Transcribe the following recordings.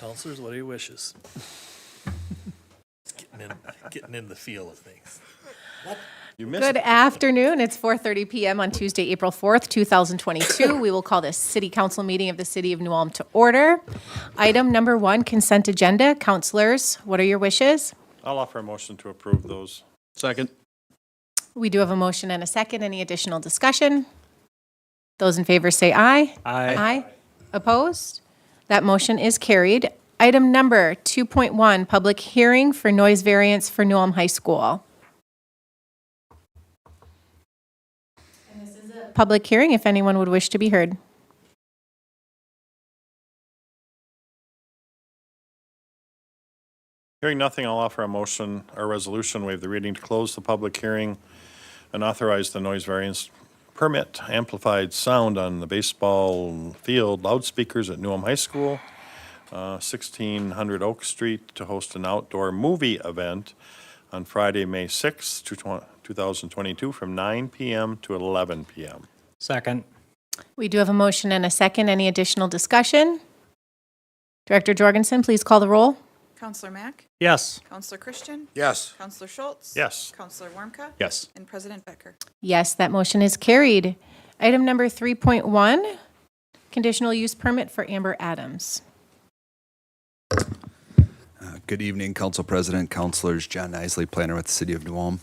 Counselors, what are your wishes? Getting in the feel of things. You missed Good it. afternoon. It's 4:30 PM on Tuesday, April 4th, 2022. We will call this City Council meeting of the City of New Ulm to order. Item number 1, consent agenda. Counselors, what are your wishes? I'll offer a motion to approve those. Second. We do have a motion and a second. Any additional discussion? Those in favor say aye. Aye. Opposed? That motion is carried. Item number 2.1, public hearing for noise variance for New Ulm High School. And this is a public hearing if anyone would wish to be heard. Hearing nothing, I'll offer a motion or resolution, waive the reading to close the public hearing and authorize the noise variance permit amplified sound on the baseball field loudspeakers at New Ulm High School, 1600 Oak Street, to host an outdoor movie event on Friday, May 6th, 2022, from 9 p.m. to 11 p.m. Second. We do have a motion and a second. Any additional discussion? Director Jorgensen, please call the roll. Counselor Mack? Yes. Counselor Christian? Yes. Counselor Schultz? Yes. Counselor Warmka? Yes. And President Becker? Yes, that motion is carried. Item number 3.1, conditional use permit for Amber Adams. Good evening, Council President, Councilors. John Isley, planner with the City of New Ulm.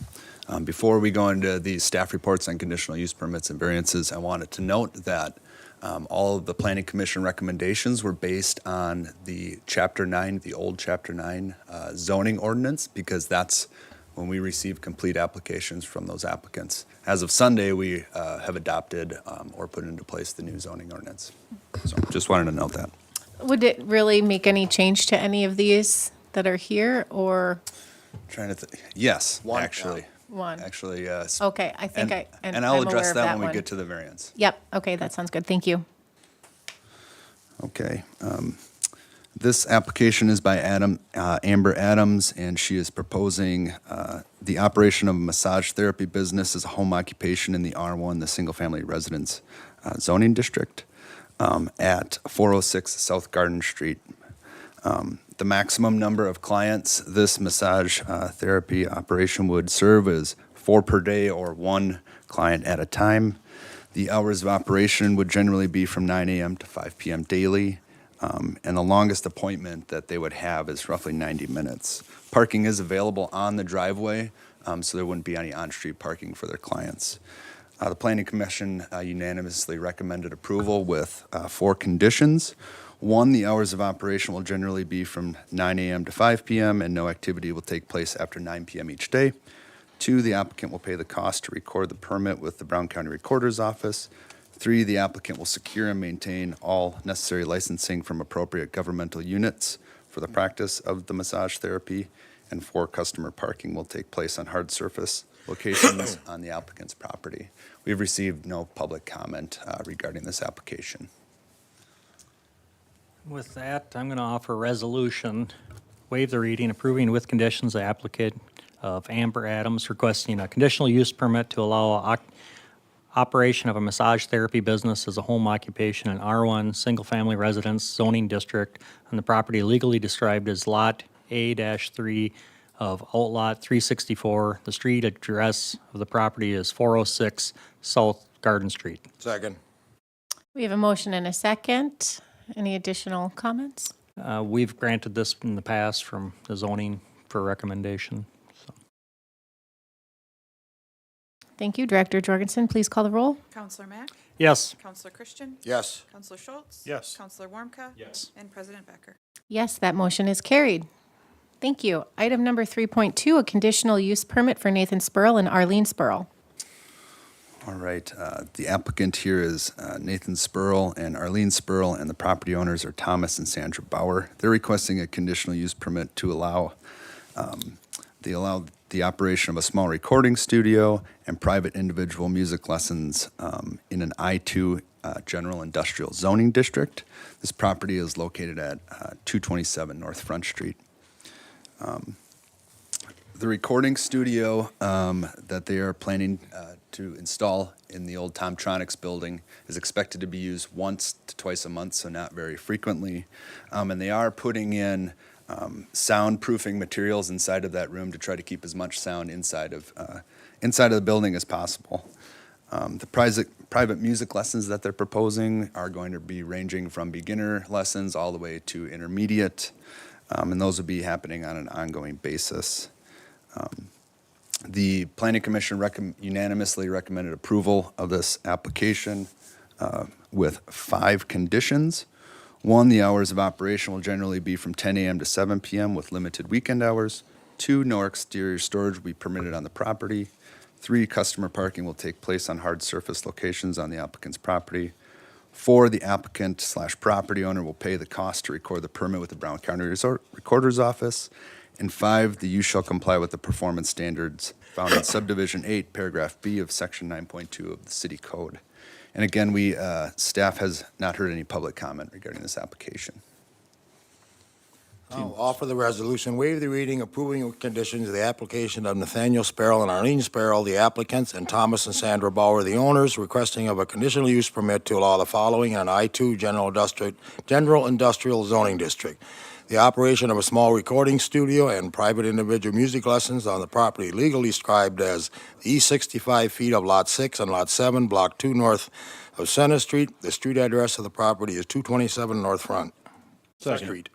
Before we go into the staff reports on conditional use permits and variances, I wanted to note that all of the Planning Commission recommendations were based on the Chapter 9, the old Chapter 9 zoning ordinance, because that's when we receive complete applications from those applicants. As of Sunday, we have adopted or put into place the new zoning ordinance. So just wanted to note that. Would it really make any change to any of these that are here, or Trying to think. Yes, actually. one? Actually, yes. Okay, I think And I'm I'll aware address of that when we one. get to the variance. Yep, okay, that sounds good. Thank you. Okay. This application is by Amber Adams, and she is proposing the operation of a massage therapy business as a home occupation in the R1, the single-family residence zoning district, at 406 South Garden Street. The maximum number of clients this massage therapy operation would serve is 4 per day or 1 client at a time. The hours of operation would generally be from 9 a.m. to 5 p.m. daily, and the longest appointment that they would have is roughly 90 minutes. Parking is available on the driveway, so there wouldn't be any on-street parking for their clients. The Planning Commission unanimously recommended approval with 4 conditions. 1, the hours of operation will generally be from 9 a.m. to 5 p.m., and no activity will take place after 9 p.m. each day. 2, the applicant will pay the cost to record the permit with the Brown County Recorder's Office. 3, the applicant will secure and maintain all necessary licensing from appropriate governmental units for the practice of the massage therapy. And 4, customer parking will take place on hard surface locations on the applicant's property. We've received no public comment regarding this application. With that, I'm going to offer a resolution, waive the reading, approving with conditions the applicant of Amber Adams requesting a conditional use permit to allow operation of a massage therapy business as a home occupation in R1 single-family residence zoning district on the property legally described as Lot A-3 of Outlot 364. The street address of the property is 406 South Garden Street. Second. We have a motion and a second. Any additional comments? We've granted this in the past from the zoning for recommendation. So. Thank you. Director Jorgensen, please call the roll. Counselor Mack? Yes. Counselor Christian? Yes. Counselor Schultz? Yes. Counselor Warmka? Yes. And President Becker? Yes, that motion is carried. Thank you. Item number 3.2, a conditional use permit for Nathan Spurl and Arlene Spurl. All right, the applicant here is Nathan Spurl and Arlene Spurl, and the property owners are Thomas and Sandra Bauer. They're requesting a conditional use permit to allow the operation of a small recording studio and private individual music lessons in an I-2 general industrial zoning district. This property is located at 227 North Front Street. The recording studio that they are planning to install in the old Tomtronics building is expected to be used once to twice a month, so not very frequently. And they are putting in soundproofing materials inside of that room to try to keep as much sound inside of the building as possible. The private music lessons that they're proposing are going to be ranging from beginner lessons all the way to intermediate, and those will be happening on an ongoing basis. The Planning Commission unanimously recommended approval of this application with 5 conditions. 1, the hours of operation will generally be from 10 a.m. to 7 p.m. with limited weekend hours. 2, no exterior storage will be permitted on the property. 3, customer parking will take place on hard surface locations on the applicant's property. 4, the applicant/property owner will pay the cost to record the permit with the Brown County Recorder's Office. And 5, the use shall comply with the performance standards found in subdivision 8, paragraph B of section 9.2 of the city code. And again, staff has not heard any public comment regarding this application. I'll offer the resolution, waive the reading, approving with conditions of the application of Nathaniel Sparrow and Arlene Sparrow, the applicants, and Thomas and Sandra Bauer, the owners, requesting of a conditional use permit to allow the following in an I-2 general industrial zoning district. The operation of a small recording studio and private individual music lessons on the property legally described as the east 65 feet of Lot 6 and Lot 7, Block 2 north of Center Street. The street address of the property is 227 North Front Street.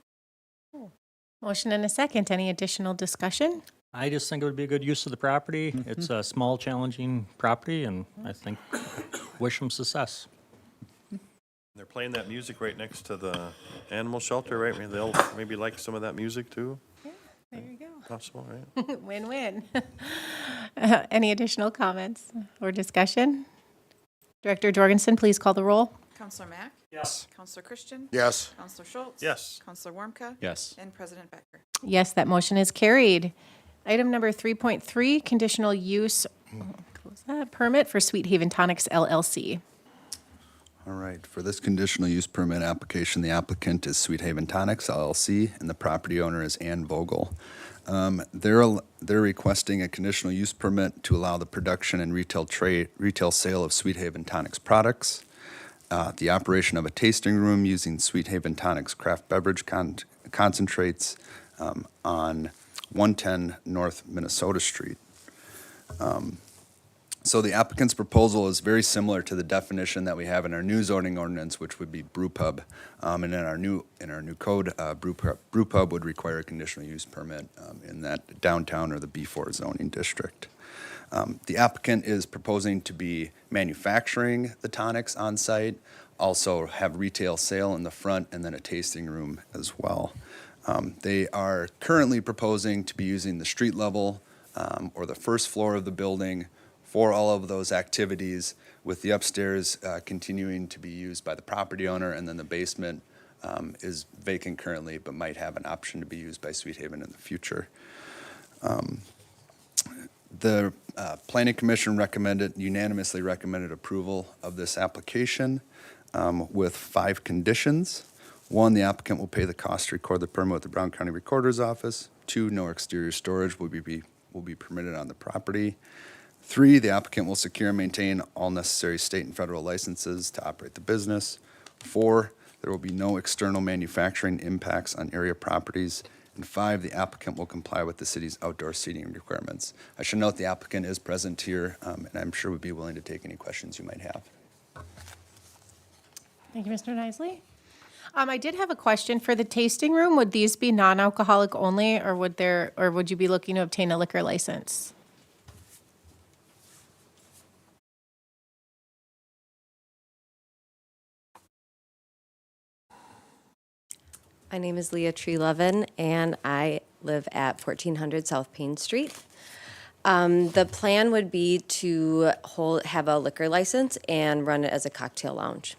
Motion and a second. Any additional discussion? I just think it would be a good use of the property. It's a small, challenging property, and I think wish them success. They're playing that music right next to the animal shelter, right? Maybe they'll maybe like some of that music too, There you go. possible, right? Win-win. Any additional comments or discussion? Director Jorgensen, please call the roll. Counselor Mack? Yes. Counselor Christian? Yes. Counselor Schultz? Yes. Counselor Warmka? Yes. And President Becker? Yes, that motion is carried. Item number 3.3, conditional use close that, permit for Sweet Haven Tonics LLC. All right, for this conditional use permit application, the applicant is Sweet Haven Tonics LLC, and the property owner is Ann Vogel. They're requesting a conditional use permit to allow the production and retail sale of Sweet Haven Tonics products, the operation of a tasting room using Sweet Haven Tonics craft beverage concentrates on 110 North Minnesota Street. So the applicant's proposal is very similar to the definition that we have in our new zoning ordinance, which would be brew pub. And in our new code, brew pub would require a conditional use permit in that downtown or the B4 zoning district. The applicant is proposing to be manufacturing the tonics on site, also have retail sale in the front, and then a tasting room as well. They are currently proposing to be using the street level or the first floor of the building for all of those activities, with the upstairs continuing to be used by the property owner, and then the basement is vacant currently, but might have an option to be used by Sweet Haven in the future. The Planning Commission unanimously recommended approval of this application with 5 conditions. 1, the applicant will pay the cost to record the permit with the Brown County Recorder's Office. 2, no exterior storage will be permitted on the property. 3, the applicant will secure and maintain all necessary state and federal licenses to operate the business. 4, there will be no external manufacturing impacts on area properties. And 5, the applicant will comply with the city's outdoor seating requirements. I should note the applicant is present here, and I'm sure would be willing to take any questions you might have. Thank you, Mr. Nisley. I did have a question for the tasting room. Would these be non-alcoholic only, or would you be looking to obtain a liquor license? My name is Leah Tree-Levin, and I live at 1400 South Payne Street. The plan would be to have a liquor license and run it as a cocktail lounge.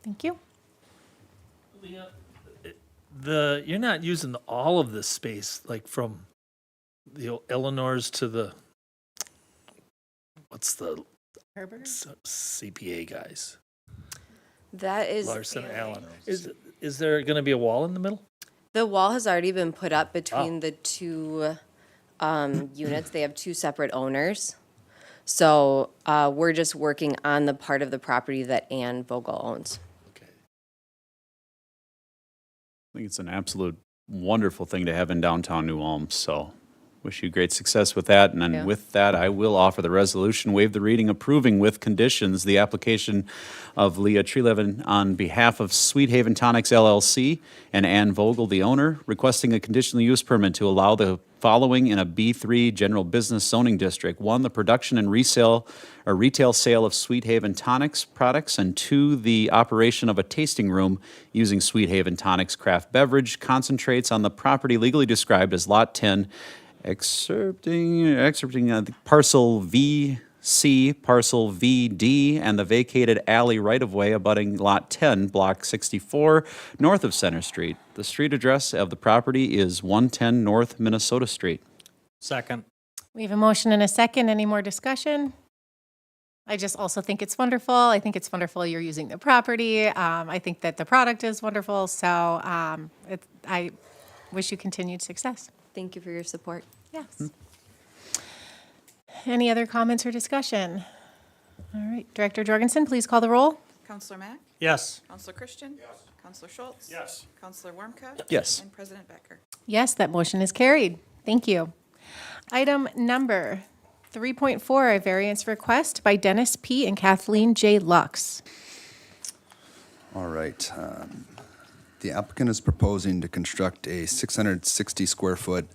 Thank you. You're not using all of this space, like from the Eleanor's to the, what's the CPA guys? That is, Larson Allen. Is there going to be a wall in the middle? the wall has already been put up between the two units. They have 2 separate owners. So we're just working on the part of the property that Ann Vogel owns. I think it's an absolute wonderful thing to have in downtown New Ulm, so wish you great success with that. And then Yeah. with that, I will offer the resolution, waive the reading, approving with conditions the application of Leah Treelevin on behalf of Sweet Haven Tonics LLC and Ann Vogel, the owner, requesting a conditional use permit to allow the following in a B3 General Business Zoning District. 1, the production and resale or retail sale of Sweet Haven Tonics products, and 2, the operation of a tasting room using Sweet Haven Tonics craft beverage concentrates on the property legally described as Lot 10, excerpting the parcel VC, parcel VD, and the vacated alley right-of-way abutting Lot 10, Block 64, north of Center Street. The street address of the property is 110 North Minnesota Street. Second. We have a motion and a second. Any more discussion? I just also think it's wonderful. I think it's wonderful you're using the property. I think that the product is wonderful. So I wish you continued success. Thank you for your support. Yes. Any other comments or discussion? All right, Director Jorgensen, please call the roll. Counselor Mack? Yes. Counselor Christian? Yes. Counselor Schultz? Yes. Counselor Wormka? Yes. And President Becker? Yes, that motion is carried. Thank you. Item number 3.4, a variance request by Dennis P. and Kathleen J. Lux. All right. The applicant is proposing to construct a 660 square foot,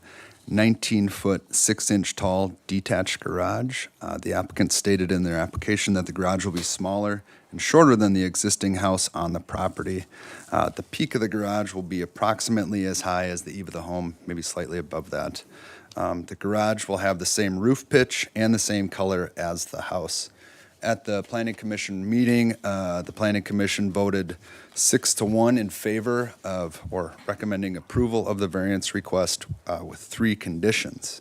19-foot, 6-inch tall detached garage. The applicant stated in their application that the garage will be smaller and shorter than the existing house on the property. The peak of the garage will be approximately as high as the eave of the home, maybe slightly above that. The garage will have the same roof pitch and the same color as the house. At the Planning Commission meeting, the Planning Commission voted 6-1 in favor of, or recommending approval of the variance request with 3 conditions.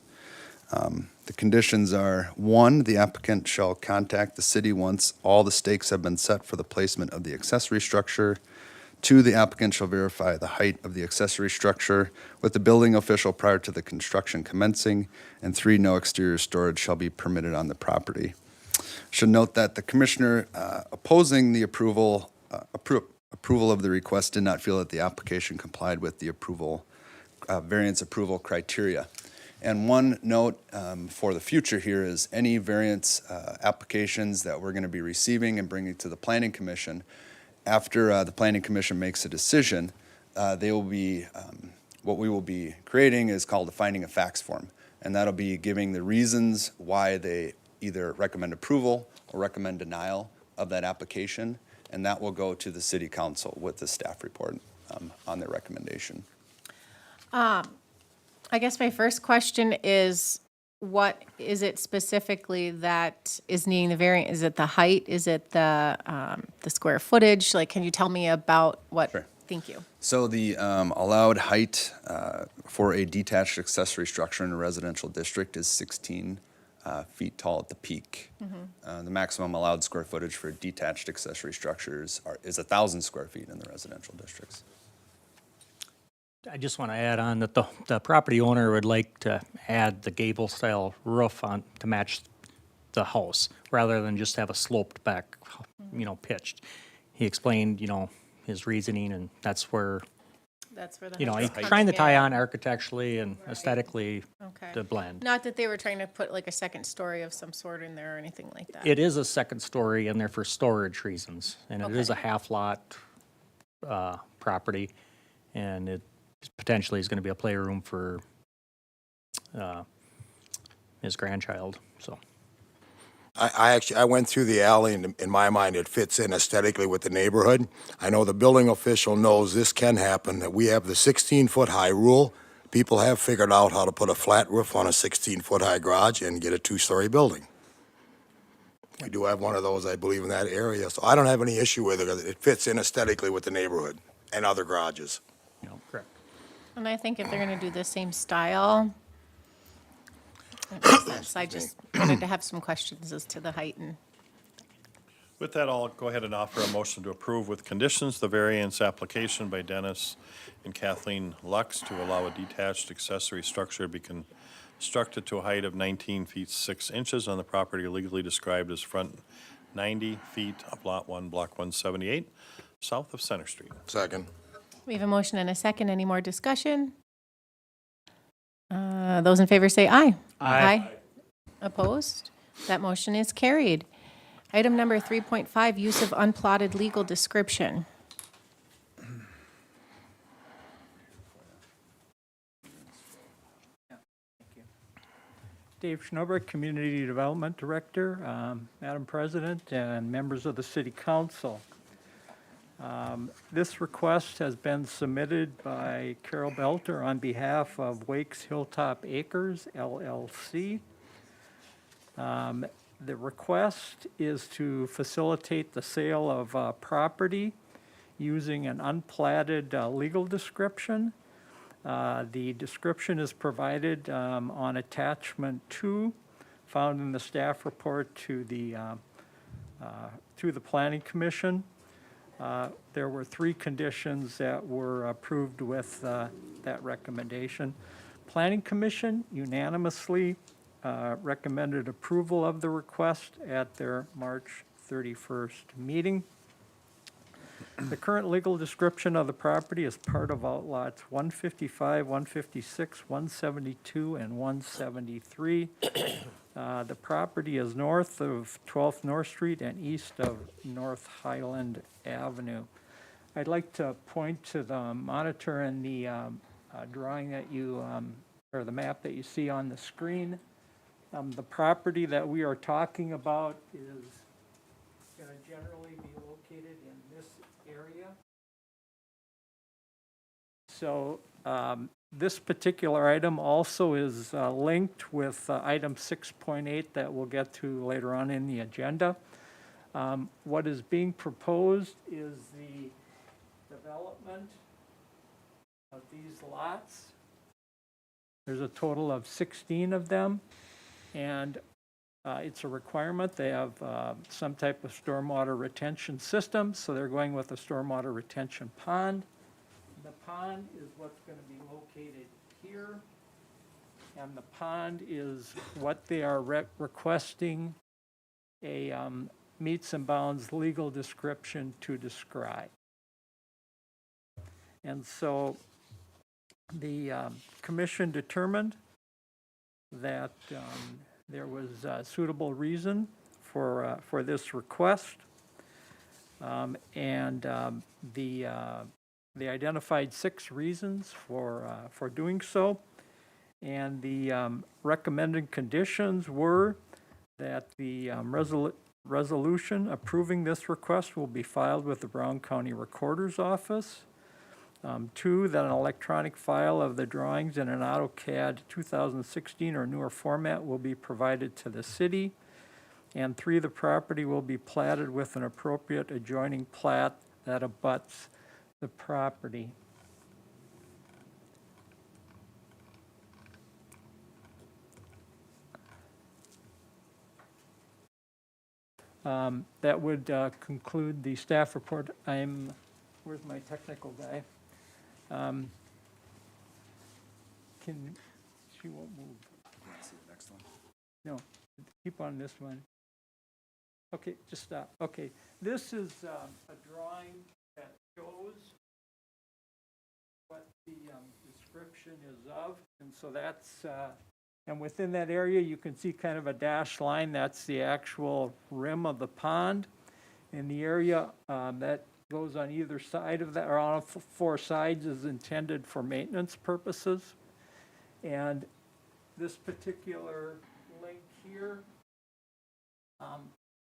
The conditions are: 1, the applicant shall contact the city once all the stakes have been set for the placement of the accessory structure. 2, the applicant shall verify the height of the accessory structure with the building official prior to the construction commencing. And 3, no exterior storage shall be permitted on the property. Should note that the commissioner opposing the approval of the request did not feel that the application complied with the variance approval criteria. And one note for the future here is any variance applications that we're going to be receiving and bringing to the Planning Commission, after the Planning Commission makes a decision, they will be, what we will be creating is called a finding of facts form. And that'll be giving the reasons why they either recommend approval or recommend denial of that application, and that will go to the city council with the staff report on their recommendation. I guess my first question is, what is it specifically that is needing the variance? Is it the height? Is it the square footage? Like, can you tell me about what? Sure. Thank you. So the allowed height for a detached accessory structure in a residential district is 16 feet tall at the peak. The maximum allowed square footage for detached accessory structures is 1,000 square feet in the residential districts. I just want to add on that the property owner would like to add the gable-style roof on to match the house, rather than just have a sloped back, pitched. He explained, his reasoning, and that's where, That's where the he's height comes trying to tie in. on architecturally and aesthetically Okay. the blend. Not that they were trying to put like a second story of some sort in there or anything like that. It is a second story in there for storage reasons, and it is a Okay. half-lot property, and it potentially is going to be a playroom for his grandchild, so. I went through the alley, and in my mind, it fits in aesthetically with the neighborhood. I know the building official knows this can happen, that we have the 16-foot-high rule. People have figured out how to put a flat roof on a 16-foot-high garage and get a 2-story building. We do have one of those, I believe, in that area, so I don't have any issue with it. It fits in aesthetically with the neighborhood and other garages. Correct. And I think if they're going to do the same style, it makes sense. I just wanted to have some questions as to the height and. With that, I'll go ahead and offer a motion to approve with conditions the variance application by Dennis and Kathleen Lux to allow a detached accessory structure to be constructed to a height of 19 feet 6 inches on the property legally described as front 90 feet of Lot 1, Block 178, south of Center Street. Second. We have a motion and a second. Any more discussion? Those in favor say aye. Aye. Opposed? That motion is carried. Item number 3.5, use of unplotted legal description. Dave Schnober, Community Development Director, Madam President, and members of the City Council. This request has been submitted by Carol Belter on behalf of Wakes Hilltop Acres LLC. The request is to facilitate the sale of property using an unplatted legal description. The description is provided on attachment 2, found in the staff report to the Planning Commission. There were 3 conditions that were approved with that recommendation. Planning Commission unanimously recommended approval of the request at their March 31st meeting. The current legal description of the property is part of outlots 155, 156, 172, and 173. The property is north of 12th North Street and east of North Highland Avenue. I'd like to point to the monitor and the drawing that you, or the map that you see on the screen. The property that we are talking about is going to generally be located in this area. So this particular item also is linked with item 6.8 that we'll get to later on in the agenda. What is being proposed is the development of these lots. There's a total of 16 of them, and it's a requirement. They have some type of stormwater retention system, so they're going with a stormwater retention pond. The pond is what's going to be located here, and the pond is what they are requesting a meets and bounds legal description to describe. And so the commission determined that there was a suitable reason for this request. They identified 6 reasons for doing so. And the recommended conditions were that the resolution approving this request will be filed with the Brown County Recorder's Office. 2, that an electronic file of the drawings in an AutoCAD 2016 or newer format will be provided to the city. And 3, the property will be platted with an appropriate adjoining plat that abuts the property. That would conclude the staff report. Where's my technical guy? She won't move. No, keep on this one. Okay, just stop. Okay, this is a drawing that shows what the description is of, and so that's, and within that area you can see kind of a dashed line. That's the actual rim of the pond. In the area that goes on either side of that, or on 4 sides, is intended for maintenance purposes. And this particular link here,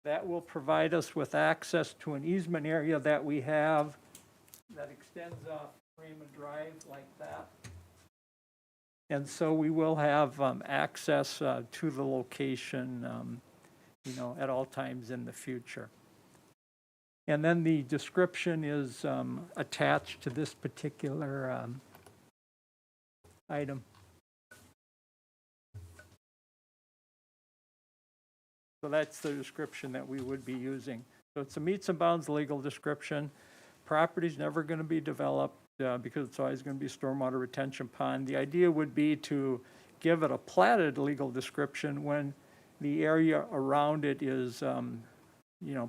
that will provide us with access to an easement area that we have that extends off Raymond Drive like that. And so we will have access to the location, at all times in the future. And then the description is attached to this particular item. So that's the description that we would be using. So it's a meets and bounds legal description. Property's never going to be developed because it's always going to be stormwater retention pond. The idea would be to give it a platted legal description when the area around it is,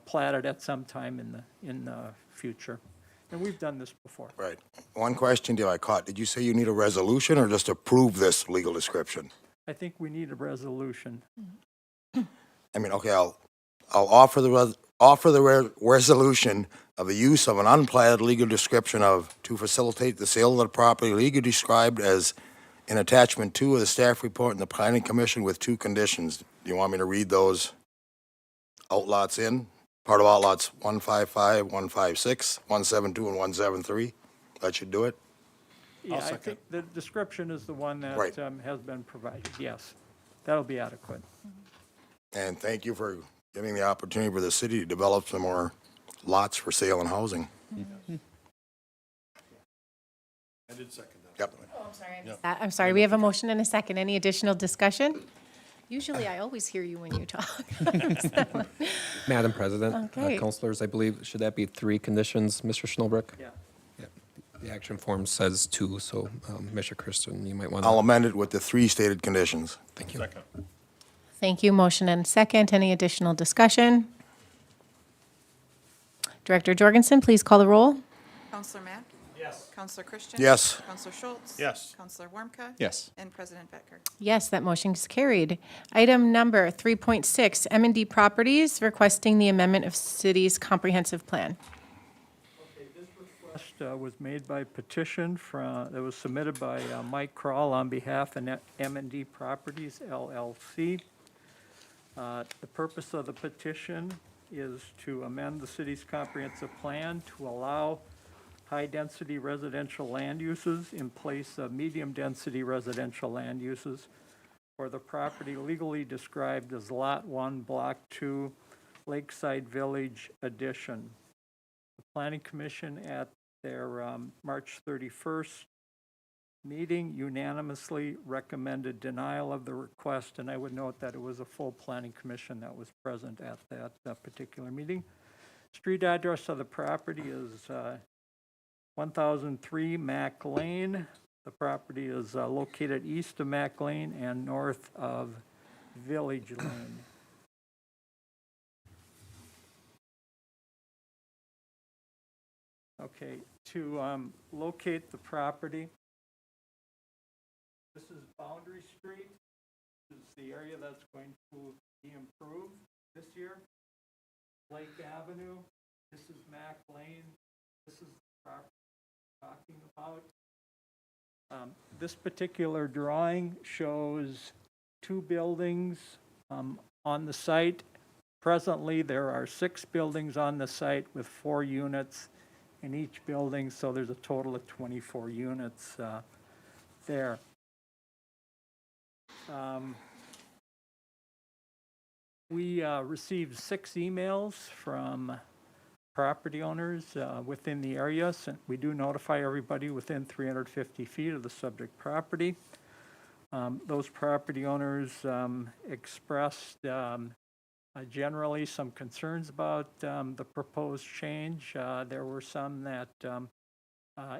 platted at some time in the future. And we've done this before. Right. One question I caught. Did you say you need a resolution or just approve this legal description? I think we need a resolution. I mean, okay, I'll offer the resolution of the use of an unplatted legal description to facilitate the sale of the property legally described as in attachment 2 of the staff report in the planning commission with 2 conditions. Do you want me to read those outlots in? Part of outlots 155, 156, 172, and 173? That should do it? Yeah, I think the description is the one that Right. has been provided, yes. That'll be adequate. And thank you for giving the opportunity for the city to develop some more lots for sale and housing. I did second that. Yep. I'm sorry, we have a motion and a second. Any additional discussion? Usually I always hear you when you talk. Madam President, Okay. councilors, I believe, should that be 3 conditions, Mr. Schnellbreck? Yeah. The action form says 2, so Mr. Kristen, you might want I'll to, amend it with the 3 stated conditions. thank you. Second. Thank you. Motion and second. Any additional discussion? Director Jorgensen, please call the roll. Counselor Mack? Yes. Counselor Christian? Yes. Counselor Schultz? Yes. Counselor Warmka? Yes. And President Becker? Yes, that motion is carried. Item number 3.6, M&D Properties requesting the amendment of city's comprehensive plan. Request was made by petition that was submitted by Mike Kroll on behalf of M&D Properties LLC. The purpose of the petition is to amend the city's comprehensive plan to allow high-density residential land uses in place of medium-density residential land uses for the property legally described as Lot 1, Block 2, Lakeside Village Addition. The Planning Commission at their March 31st meeting unanimously recommended denial of the request, and I would note that it was a full Planning Commission that was present at that particular meeting. Street address of the property is 1003 Mack Lane. The property is located east of Mack Lane and north of Village Lane. Okay, to locate the property, this is Boundary Street. This is the area that's going to be improved this year. Lake Avenue, this is Mack Lane, this is the property we're talking about. This particular drawing shows 2 buildings on the site. Presently, there are 6 buildings on the site with 4 units in each building, so there's a total of 24 units there. We received 6 emails from property owners within the area. So we do notify everybody within 350 feet of the subject property. Those property owners expressed generally some concerns about the proposed change. There were some that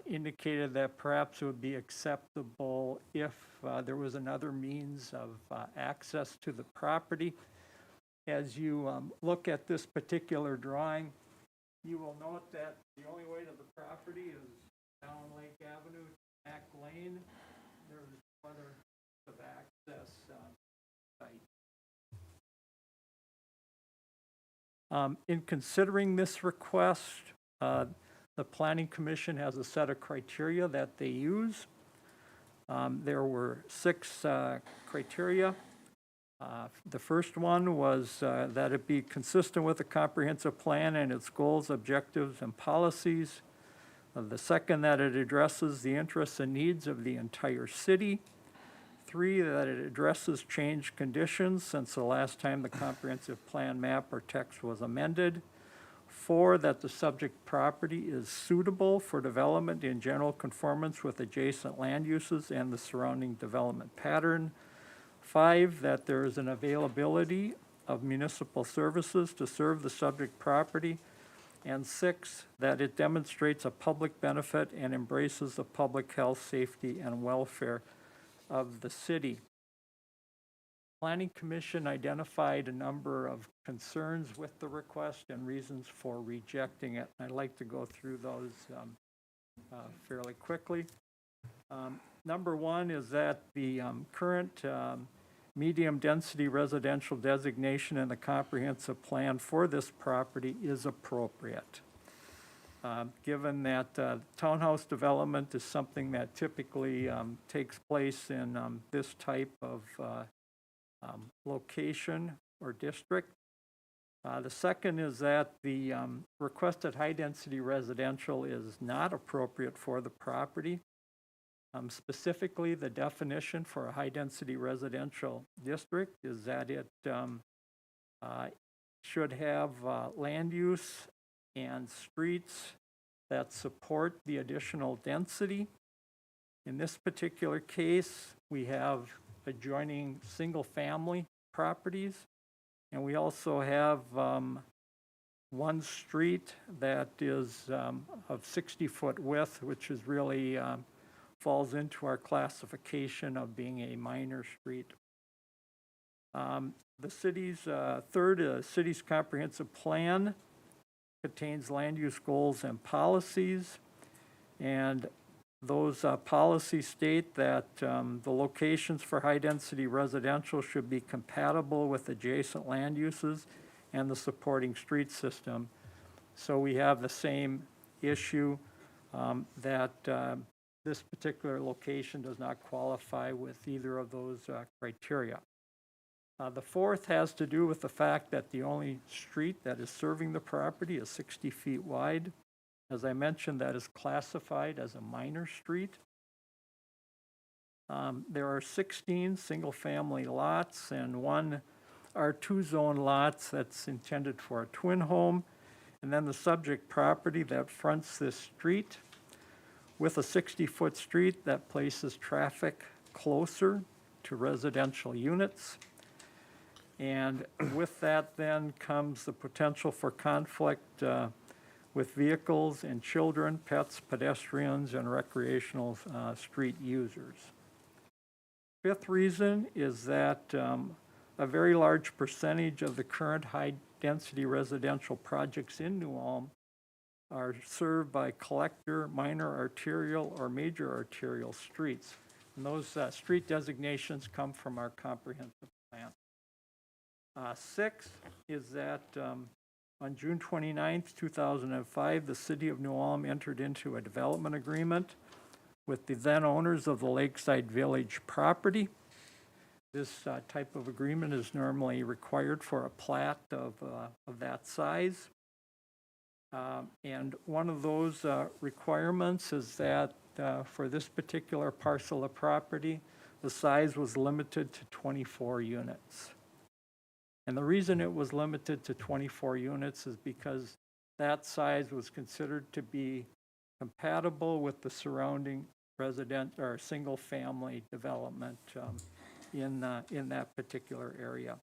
indicated that perhaps it would be acceptable if there was another means of access to the property. As you look at this particular drawing, you will note that the only way to the property is down Lake Avenue to Mack Lane. There's no other of access site. In considering this request, the Planning Commission has a set of criteria that they use. There were 6 criteria. The first one was that it be consistent with the comprehensive plan and its goals, objectives, and policies. The second, that it addresses the interests and needs of the entire city. 3, that it addresses changed conditions since the last time the comprehensive plan map or text was amended. 4, that the subject property is suitable for development in general conformance with adjacent land uses and the surrounding development pattern. 5, that there is an availability of municipal services to serve the subject property. And 6, that it demonstrates a public benefit and embraces the public health, safety, and welfare of the city. Planning Commission identified a number of concerns with the request and reasons for rejecting it. I'd like to go through those fairly quickly. Number one is that the current medium-density residential designation in the comprehensive plan for this property is appropriate. Given that townhouse development is something that typically takes place in this type of location or district. The second is that the requested high-density residential is not appropriate for the property. Specifically, the definition for a high-density residential district is that it should have land use and streets that support the additional density. In this particular case, we have adjoining single-family properties, and we also have one street that is of 60-foot width, which is really falls into our classification of being a minor street. The city's city's comprehensive plan contains land use goals and policies, and those policies state that the locations for high-density residential should be compatible with adjacent land uses and the supporting street system. So we have the same issue that this particular location does not qualify with either of those criteria. The fourth has to do with the fact that the only street that is serving the property is 60 feet wide. As I mentioned, that is classified as a minor street. There are 16 single-family lots and one R2 zone lots that's intended for a twin home. And then the subject property that fronts this street with a 60-foot street that places traffic closer to residential units. And with that then comes the potential for conflict with vehicles and children, pets, pedestrians, and recreational street users. Fifth reason is that a very large percentage of the current high-density residential projects in New Ulm are served by collector, minor arterial, or major arterial streets. And those street designations come from our comprehensive plan. Six is that on June 29th, 2005, the City of New Ulm entered into a development agreement with the then owners of the Lakeside Village property. This type of agreement is normally required for a plat of that size. And one of those requirements is that for this particular parcel of property, the size was limited to 24 units. And the reason it was limited to 24 units is because that size was considered to be compatible with the surrounding resident or single-family development in that particular area.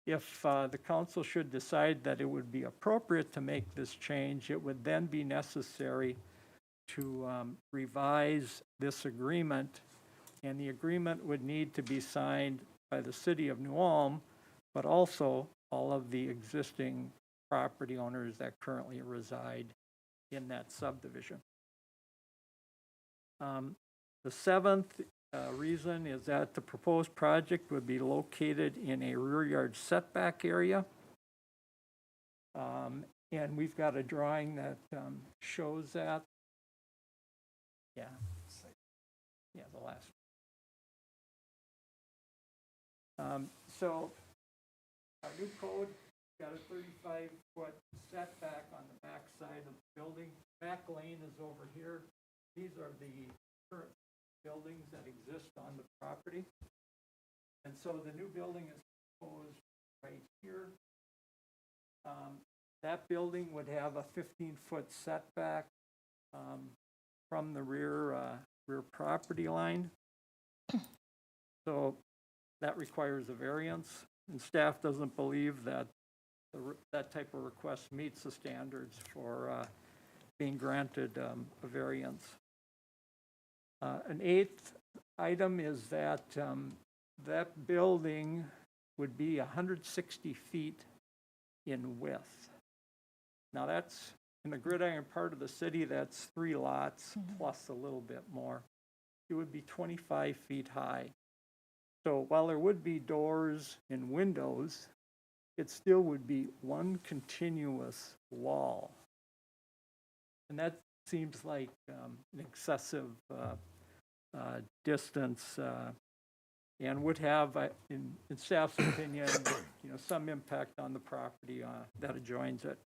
If the council should decide that it would be appropriate to make this change, it would then be necessary to revise this agreement, and the agreement would need to be signed by the City of New Ulm, but also all of the existing property owners that currently reside in that subdivision. The seventh reason is that the proposed project would be located in a rear yard setback area. And we've got a drawing that shows that. Yeah. Yeah, the last. So our new code got a 35-foot setback on the back side of the building. Back lane is over here. These are the current buildings that exist on the property. And so the new building is proposed right here. That building would have a 15-foot setback from the rear property line. So that requires a variance, and staff doesn't believe that that type of request meets the standards for being granted a variance. An eighth item is that that building would be 160 feet in width. Now that's, in the gridiron part of the city, that's 3 lots plus a little bit more. It would be 25 feet high. So while there would be doors and windows, it still would be one continuous wall. And that seems like an excessive distance and would have, in staff's opinion, some impact on the property that adjoins it.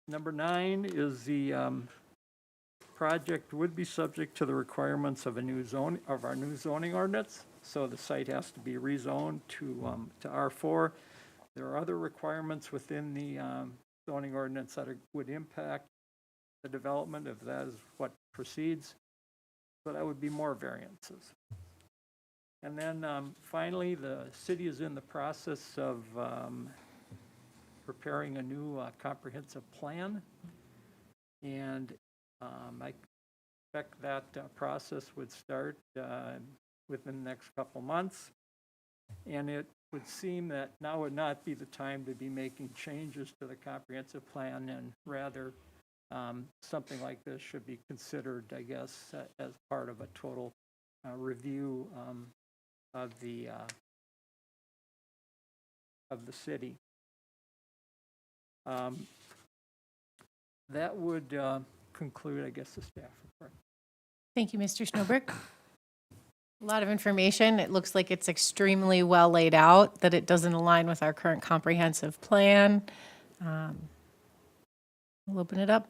Number 9 is the project would be subject to the requirements of our new zoning ordinance. So the site has to be rezoned to R4. There are other requirements within the zoning ordinance that would impact the development if that is what proceeds. So that would be more variances. And then finally, the city is in the process of preparing a new comprehensive plan. And I expect that process would start within the next couple months. And it would seem that now would not be the time to be making changes to the comprehensive plan, and rather something like this should be considered, I guess, as part of a total review of the city. That would conclude, I guess, the staff report. Thank you, Mr. Snowberg. A lot of information. It looks like it's extremely well laid out, that it doesn't align with our current comprehensive plan. We'll open it up.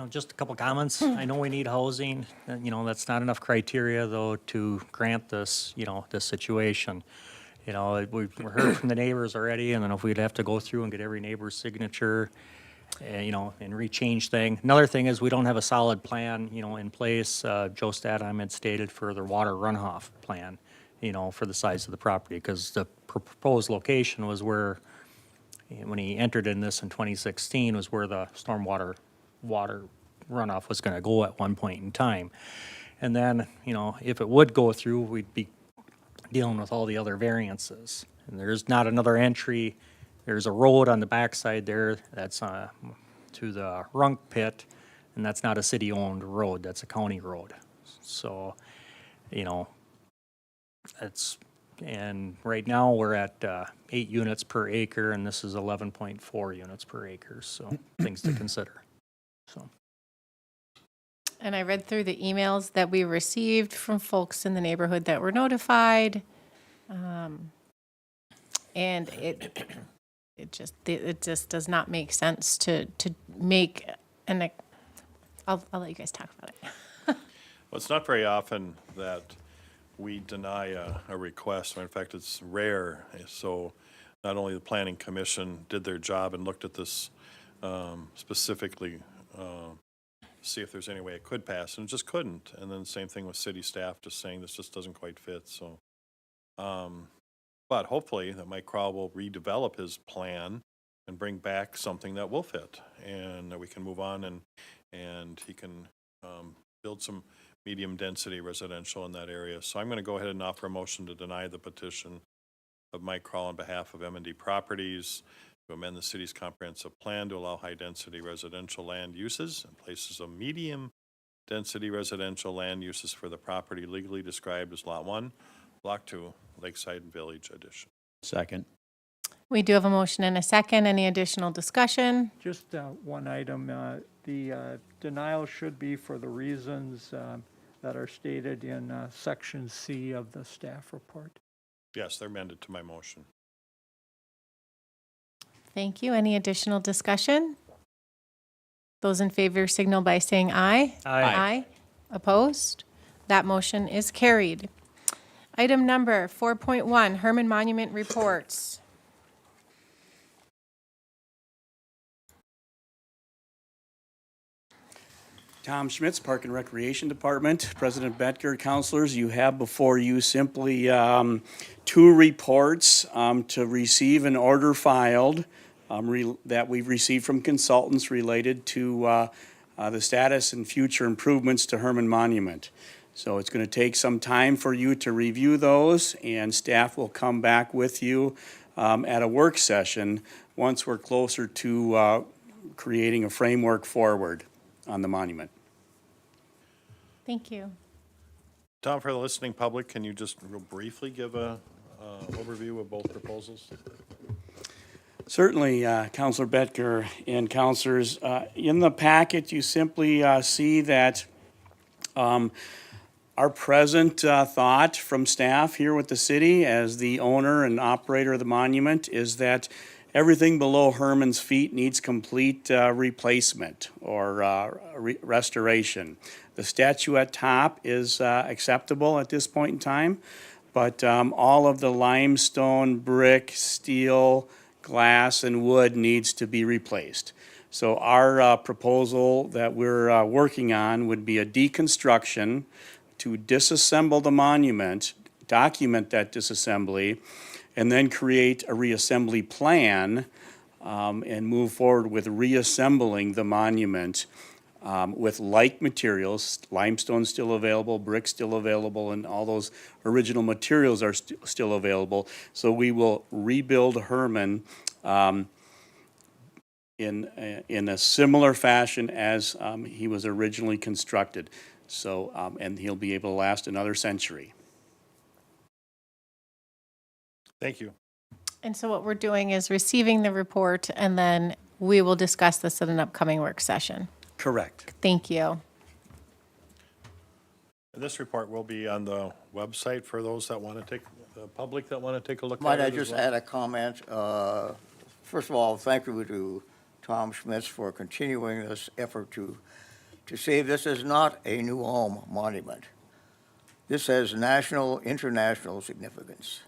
Just a couple comments. I know we need housing, and, that's not enough criteria, though, to grant this, this situation. We've heard from the neighbors already, and then if we'd have to go through and get every neighbor's signature, and rechange thing. Another thing is we don't have a solid plan, in place. Joe Stadheim had stated for the water runoff plan, for the size of the property, because the proposed location was where, when he entered in this in 2016, was where the stormwater water runoff was going to go at one point in time. And then, if it would go through, we'd be dealing with all the other variances. And there's not another entry. There's a road on the backside there that's to the Runk Pit, and that's not a city-owned road. That's a county road. So, and right now we're at 8 units per acre, and this is 11.4 units per acre. So things to consider. So. And I read through the emails that we received from folks in the neighborhood that were notified. And it just does not make sense to make an, I'll let you guys talk about it. Well, it's not very often that we deny a request. In fact, it's rare. So not only the planning commission did their job and looked at this specifically, see if there's any way it could pass, and it just couldn't. And then same thing with city staff, just saying this just doesn't quite fit. So, but hopefully that Mike Crowell will redevelop his plan and bring back something that will fit, and that we can move on, and he can build some medium density residential in that area. So I'm going to go ahead and offer a motion to deny the petition of Mike Crowell on behalf of M&D Properties to amend the city's comprehensive plan to allow high-density residential land uses in places of medium-density residential land uses for the property legally described as Lot 1, Block 2, Lakeside Village Addition. Second. We do have a motion and a second. Any additional discussion? Just one item. The denial should be for the reasons that are stated in Section C of the staff report. Yes, they're amended to my motion. Thank you. Any additional discussion? Those in favor signal by saying aye. Aye. Opposed? That motion is carried. Item number 4.1, Herman Monument Reports. Tom Schmitz, Park and Recreation Department. President Betker, councilors, you have before you simply 2 reports to receive and order filed that we've received from consultants related to the status and future improvements to Herman Monument. So it's going to take some time for you to review those, and staff will come back with you at a work session once we're closer to creating a framework forward on the monument. Thank you. Tom, for the listening public, can you just real briefly give a overview of both proposals? Certainly, Counselor Betker and counselors, in the packet, you simply see that our present thought from staff here with the city as the owner and operator of the monument is that everything below Herman's feet needs complete replacement or restoration. The statue at top is acceptable at this point in time, but all of the limestone, brick, steel, glass, and wood needs to be replaced. So our proposal that we're working on would be a deconstruction to disassemble the monument, document that disassembly, and then create a reassembly plan and move forward with reassembling the monument with like materials. Limestone's still available, brick's still available, and all those original materials are still available. So we will rebuild Herman in a similar fashion as he was originally constructed. So, and he'll be able to last another century. Thank you. And so what we're doing is receiving the report, and then we will discuss this at an upcoming work session. Correct. Thank you. This report will be on the website for those that want to take, the public that want to take a look at Might it I as just well. add a comment? First of all, thank you to Tom Schmitz for continuing this effort to say this is not a new home monument. This has national, international significance.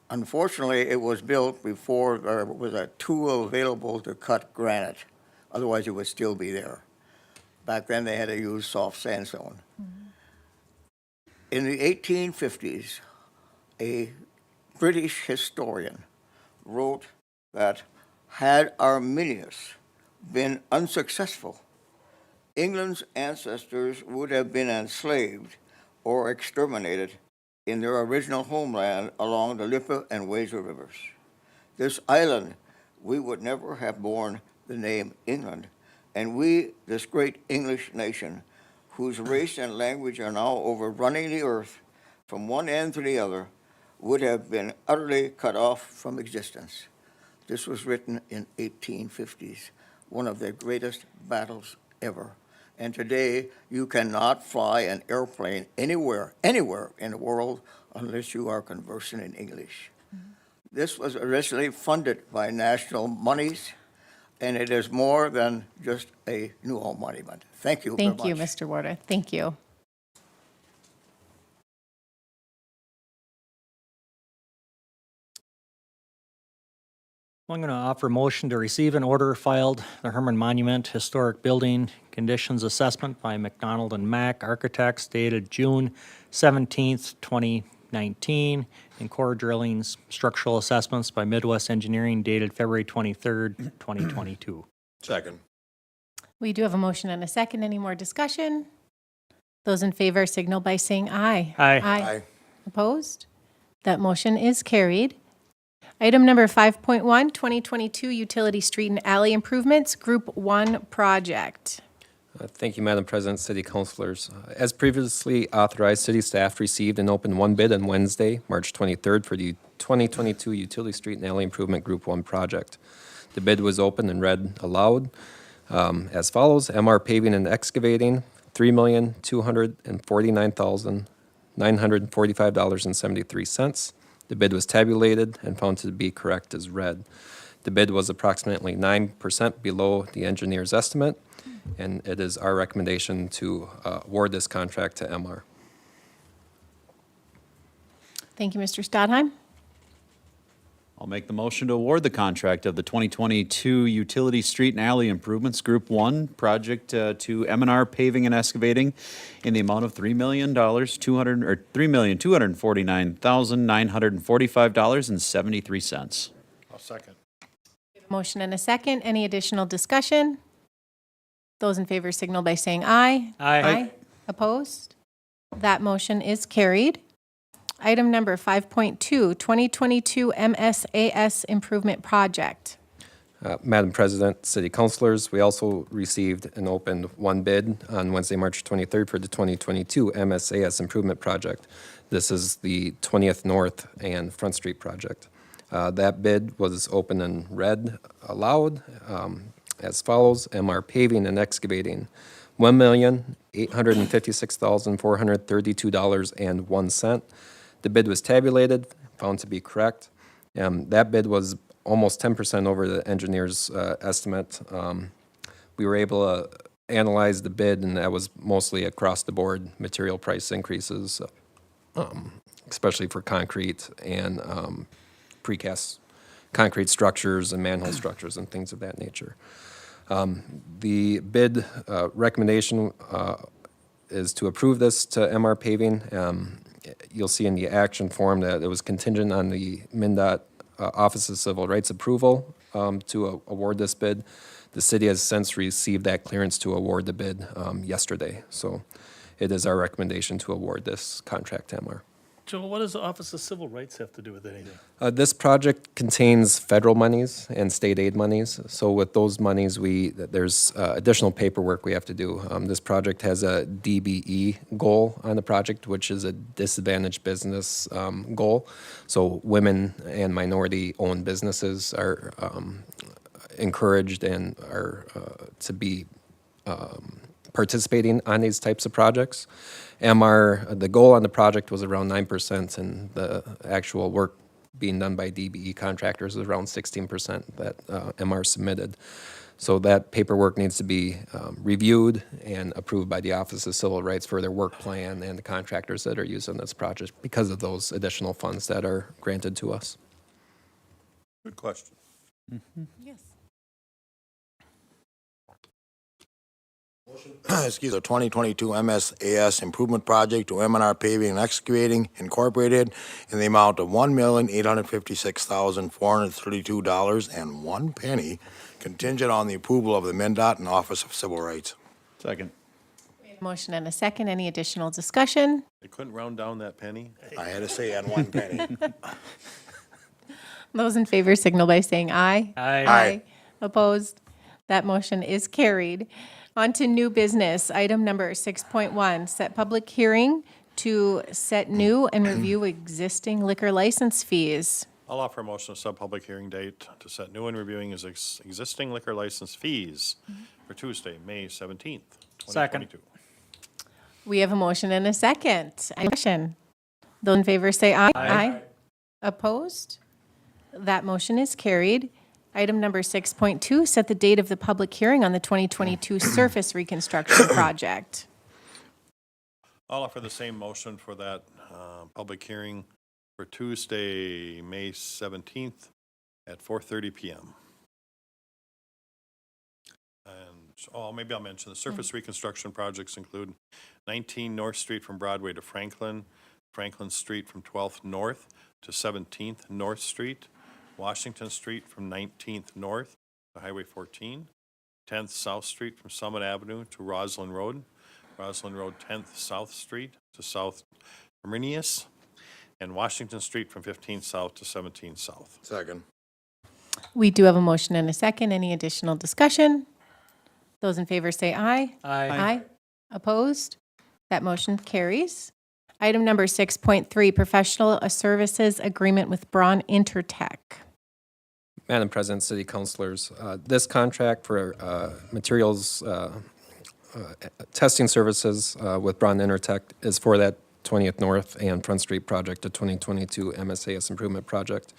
Unfortunately, it was built before there was a tool available to cut granite. Otherwise, it would still be there. Back then, they had to use soft sandstone. In the 1850s, a British historian wrote that had Arminius been unsuccessful, England's ancestors would have been enslaved or exterminated in their original homeland along the Lippe and Weser rivers. This island, we would never have borne the name England, and we, this great English nation, whose race and language are now overrunning the earth from one end to the other, would have been utterly cut off from existence. This was written in 1850s, one of the greatest battles ever. And today, you cannot fly an airplane anywhere in the world unless you are conversant in English. This was originally funded by national monies, and it is more than just a new home monument. Thank you very much. Thank you, Mr. Warder. Thank you. I'm going to offer a motion to receive and order filed the Herman Monument Historic Building Conditions Assessment by McDonald and Mack Architects dated June 17th, 2019, and Core Drilling's Structural Assessments by Midwest Engineering dated February 23rd, 2022. Second. We do have a motion and a second. Any more discussion? Those in favor signal by saying aye. Aye. Aye. Opposed? That motion is carried. Item number 5.1, 2022 Utility Street and Alley Improvements, Group 1 Project. Thank you, Madam President, City Councilors. As previously authorized, city staff received and opened one bid on Wednesday, March 23rd, for the 2022 Utility Street and Alley Improvement Group 1 project. The bid was opened and read aloud as follows. MR Paving and Excavating, $3,249,945.73. The bid was tabulated and found to be correct as read. The bid was approximately 9% below the engineer's estimate, and it is our recommendation to award this contract to MR. Thank you, Mr. Stadheim. I'll make the motion to award the contract of the 2022 Utility Street and Alley Improvements Group 1 project to M&R Paving and Excavating in the amount of $3,249,945.73. I'll second. Motion and a second. Any additional discussion? Those in favor signal by saying aye. Aye. Opposed? That motion is carried. Item number 5.2, 2022 MSAS Improvement Project. Madam President, City Councilors, we also received and opened one bid on Wednesday, March 23rd for the 2022 MSAS Improvement Project. This is the 20th North and Front Street project. That bid was open and read aloud as follows: MR Paving and Excavating, $1,856,432.01. The bid was tabulated, found to be correct. That bid was almost 10% over the engineer's estimate. We were able to analyze the bid, and that was mostly across the board material price increases, especially for concrete and precast concrete structures and manhole structures and things of that nature. The bid recommendation is to approve this to MR Paving. You'll see in the action form that it was contingent on the MnDOT Office of Civil Rights approval to award this bid. The city has since received that clearance to award the bid yesterday. So it is our recommendation to award this contract to MR. Joel, what does the Office of Civil Rights have to do with anything? This project contains federal monies and state aid monies. So with those monies, there's additional paperwork we have to do. This project has a DBE goal on the project, which is a disadvantaged business goal. So women and minority-owned businesses are encouraged and are to be participating on these types of projects. The goal on the project was around 9%, and the actual work being done by DBE contractors is around 16% that MR submitted. So that paperwork needs to be reviewed and approved by the Office of Civil Rights for their work plan and the contractors that are using this project because of those additional funds that are granted to us. Good question. Yes. Excuse me, the 2022 MSAS Improvement Project to M&R Paving and Excavating Incorporated in the amount of $1,856,432.01, contingent on the approval of the MnDOT and Office of Civil Rights. Second. Motion and a second. Any additional discussion? They couldn't round down that penny? I had to say on 1 penny. Those in favor signal by saying aye. Aye. Opposed? That motion is carried. On to new business. Item number 6.1, set public hearing to set new and review existing liquor license fees. I'll offer a motion to set public hearing date to set new and reviewing existing liquor license fees for Tuesday, May 17th, 2022. We have a motion and a second. Any question? Those in favor say aye. Aye. Opposed? That motion is carried. Item number 6.2, set the date of the public hearing on the 2022 surface reconstruction project. I'll offer the same motion for that public hearing for Tuesday, May 17th at 4:30 PM. And, maybe I'll mention the surface reconstruction projects include 19 North Street from Broadway to Franklin, Franklin Street from 12th North to 17th North Street, Washington Street from 19th North to Highway 14, 10th South Street from Summit Avenue to Roslyn Road, Roslyn Road 10th South Street to South Terminus, and Washington Street from 15th South to 17th South. Second. We do have a motion and a second. Any additional discussion? Those in favor say aye. Aye. Opposed? That motion carries. Item number 6.3, professional services agreement with Braun Intertech. Madam President, City Councilors, this contract for materials testing services with Braun Intertech is for that 20th North and Front Street project, the 2022 MSAS Improvement Project.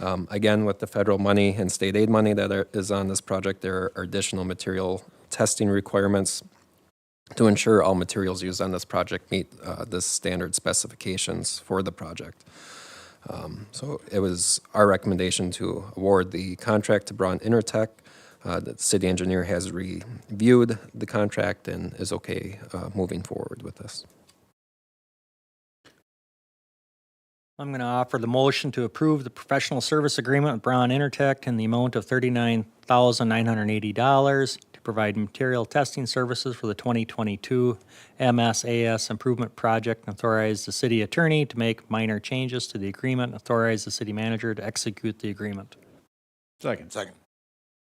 Again, with the federal money and state aid money that is on this project, there are additional material testing requirements to ensure all materials used on this project meet the standard specifications for the project. So it was our recommendation to award the contract to Braun Intertech. The city engineer has reviewed the contract and is okay moving forward with this. I'm going to offer the motion to approve the professional service agreement with Braun Intertech in the amount of $39,980 to provide material testing services for the 2022 MSAS Improvement Project, and authorize the city attorney to make minor changes to the agreement, and authorize the city manager to execute the agreement. Second. Second.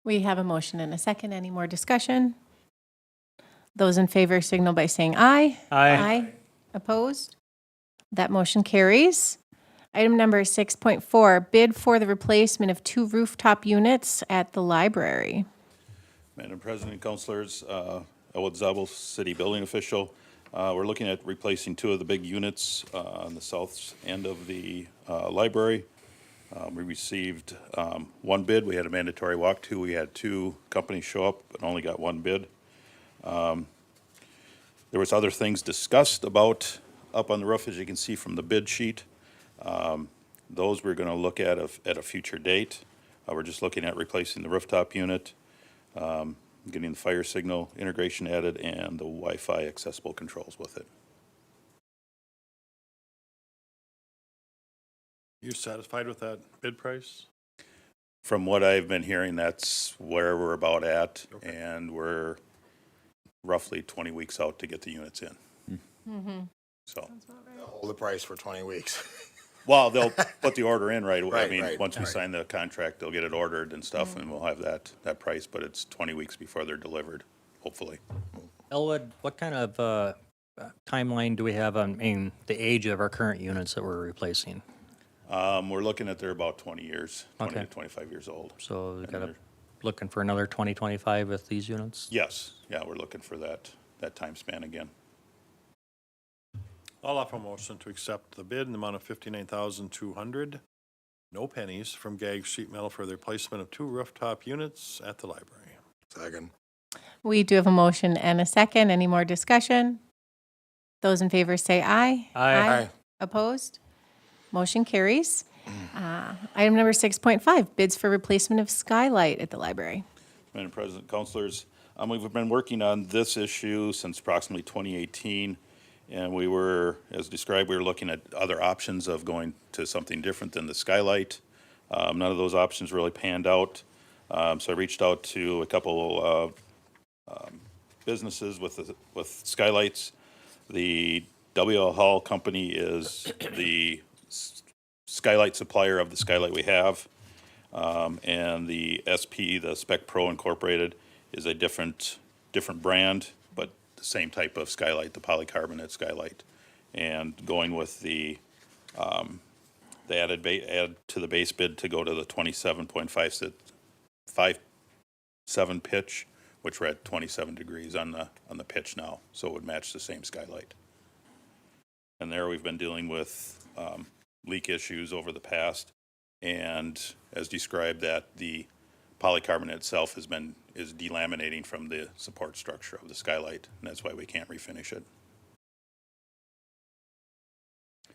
We have a motion and a second. Any more discussion? Those in favor signal by saying aye. Aye. Opposed? That motion carries. Item number 6.4, bid for the replacement of 2 rooftop units at the library. Madam President, Councilors, Elwood Zabel, City Building Official. We're looking at replacing 2 of the big units on the south end of the library. We received 1 bid. We had a mandatory walkthrough. We had 2 companies show up, but only got 1 bid. There was other things discussed about up on the roof, as you can see from the bid sheet. Those we're going to look at a future date. We're just looking at replacing the rooftop unit, getting the fire signal integration added, and the Wi-Fi accessible controls with it. You satisfied with that bid price? From what I've been hearing, that's where we're about at, and we're roughly 20 weeks out to get the units in. So, Hold the price for 20 weeks. well, they'll put the order in right away. I Right, mean, right, once we right. sign the contract, they'll get it ordered and stuff, and we'll have that price, but it's 20 weeks before they're delivered, hopefully. Elwood, what kind of timeline do we have on, the age of our current units that we're replacing? We're looking at they're about 20 years, 20 Okay. to 25 years old. So we And got they're- looking for another 2025 with these units? Yes, yeah, we're looking for that time span again. I'll offer a motion to accept the bid in the amount of $59,200, no pennies, from Gag Sheet Metal for the replacement of 2 rooftop units at the library. Second. We do have a motion and a second. Any more discussion? Those in favor say aye. Aye. Opposed? Motion carries. Item number 6.5, bids for replacement of skylight at the library. Madam President, Councilors, we've been working on this issue since approximately 2018, and we were, as described, we were looking at other options of going to something different than the skylight. None of those options really panned out, so I reached out to a couple of businesses with skylights. The WL Hall Company is the skylight supplier of the skylight we have. And the SP, the Spec Pro Incorporated, is a different brand, but the same type of skylight, the polycarbonate skylight. And going with the add to the base bid to go to the 27.57 pitch, which we're at 27 degrees on the pitch now, so it would match the same skylight. And there we've been dealing with leak issues over the past, and as described, that the polycarbonate itself is delaminating from the support structure of the skylight, and that's why we can't refinish it.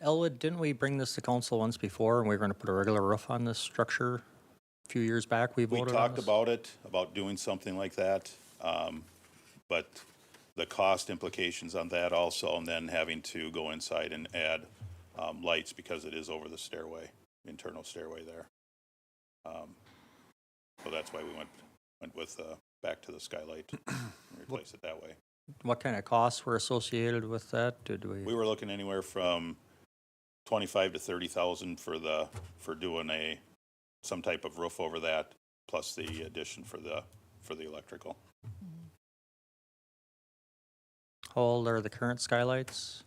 Elwood, didn't we bring this to council once before, and we were going to put a regular roof on this structure a few years back? We We voted on talked this? about doing something like that, but the cost implications on that also, and then having to go inside and add lights because it is over the stairway, internal stairway there. So that's why we went with back to the skylight and replace it that way. What kind of costs were associated with that? Did We were looking anywhere from 25 to 30,000 for doing some type of roof over that, plus the addition for the electrical. How old are the current skylights?